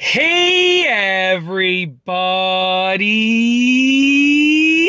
Hey everybody!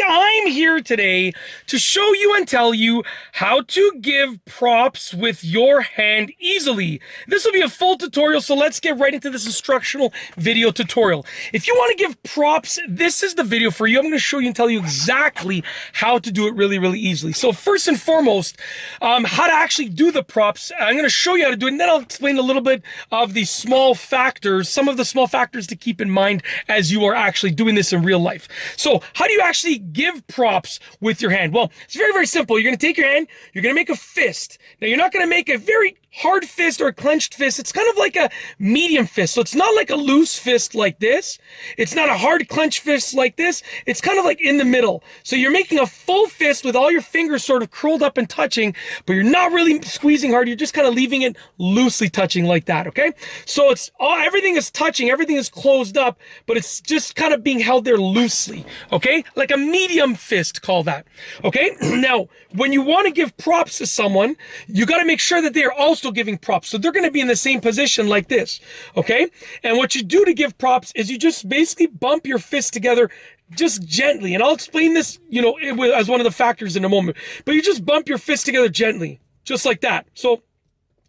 I'm here today to show you and tell you how to give props with your hand easily. This will be a full tutorial, so let's get right into this instructional video tutorial. If you want to give props, this is the video for you. I'm going to show you and tell you exactly how to do it really easily. So first and foremost, how to actually do the props. I'm going to show you how to do it, and then I'll explain a little bit of the small factors, some of the small factors to keep in mind as you are actually doing this in real life. So how do you actually give props with your hand? Well, it's very simple. You're going to take your hand, you're going to make a fist. Now, you're not going to make a very hard fist or a clenched fist. It's kind of like a medium fist. So it's not like a loose fist like this. It's not a hard clenched fist like this. It's kind of like in the middle. So you're making a full fist with all your fingers sort of curled up and touching, but you're not really squeezing hard. You're just kind of leaving it loosely touching like that, okay? So it's all, everything is touching, everything is closed up, but it's just kind of being held there loosely, okay? Like a medium fist, call that, okay? Now, when you want to give props to someone, you got to make sure that they are also giving props. So they're going to be in the same position like this, okay? And what you do to give props is you just basically bump your fists together just gently. And I'll explain this, as one of the factors in a moment. But you just bump your fists together gently, just like that. So,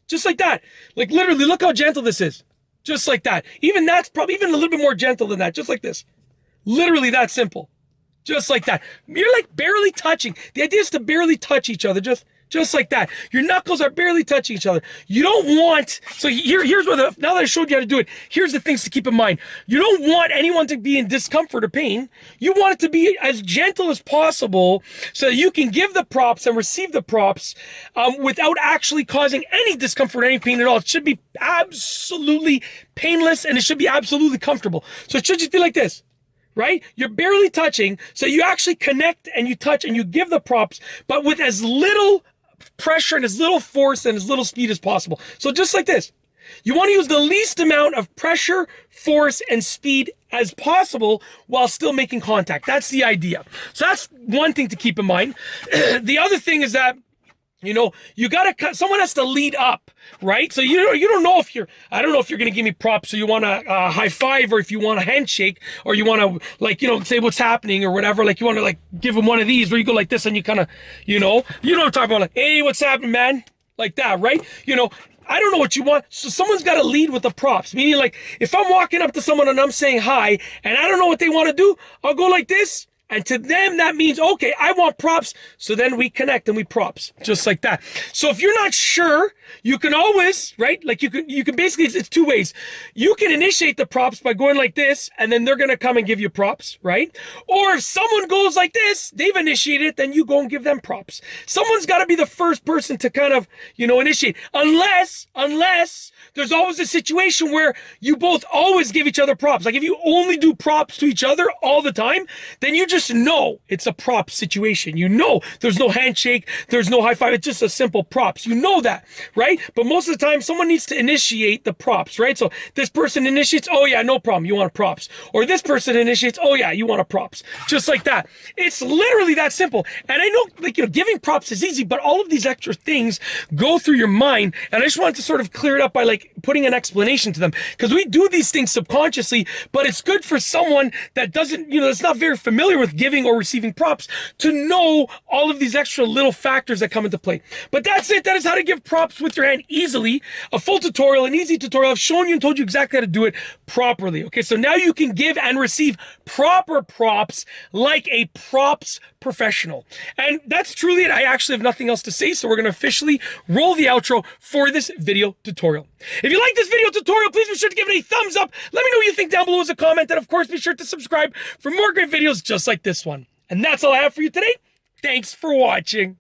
just like that. Like literally, look how gentle this is. Just like that. Even that's probably even a little bit more gentle than that. Just like this. Literally that simple. Just like that. You're like barely touching. The idea is to barely touch each other. Just like that. Your knuckles are barely touching each other. You don't want, so here's what, now that I showed you how to do it, here's the things to keep in mind. You don't want anyone to be in discomfort or pain. You want it to be as gentle as possible so that you can give the props and receive the props without actually causing any discomfort or any pain at all. It should be absolutely painless and it should be absolutely comfortable. So it should just be like this. Right? You're barely touching, so you actually connect and you touch and you give the props, but with as little pressure and as little force and as little speed as possible. So just like this. You want to use the least amount of pressure, force, and speed as possible while still making contact. That's the idea. So that's one thing to keep in mind. The other thing is that you gotta, someone has to lead up, right? So you don't know if I don't know if you're gonna give me props, so you want a high five, or if you want a handshake, or you want to, say what's happening or whatever, like you want to give them one of these where you go like this and you kind of, you know what I'm talking about, like, hey, what's happening, man? Like that, right? I don't know what you want, so someone's got to lead with the props, meaning like, if I'm walking up to someone and I'm saying hi, and I don't know what they want to do, I'll go like this. And to them, that means, okay, I want props. So then we connect and we props, just like that. So if you're not sure, you can always, right? Like you can basically, it's two ways. You can initiate the props by going like this, and then they're going to come and give you props, right? Or if someone goes like this, they've initiated it, then you go and give them props. Someone's got to be the first person to kind of, initiate. Unless there's always a situation where you both always give each other props. Like if you only do props to each other all the time, then you just know it's a prop situation. There's no handshake, there's no high five, it's just a simple props. You know that, right? But most of the time, someone needs to initiate the props, right? So this person initiates, oh yeah, no problem, you want props. Or this person initiates, oh yeah, you want a props. Just like that. It's literally that simple. And I know, giving props is easy, but all of these extra things go through your mind. And I just wanted to sort of clear it up by putting an explanation to them, because we do these things subconsciously, but it's good for someone that doesn't, that's not very familiar with giving or receiving props to know all of these extra little factors that come into play. But that's it. That is how to give props with your hand easily. A full tutorial, an easy tutorial. I've shown you and told you exactly how to do it properly. Okay, so now you can give and receive proper props like a props professional. And that's truly it. I actually have nothing else to say, so we're going to officially roll the outro for this video tutorial. If you like this video tutorial, please be sure to give it a thumbs up. Let me know what you think down below as a comment, and of course, be sure to subscribe for more great videos just like this one. And that's all I have for you today. Thanks for watching.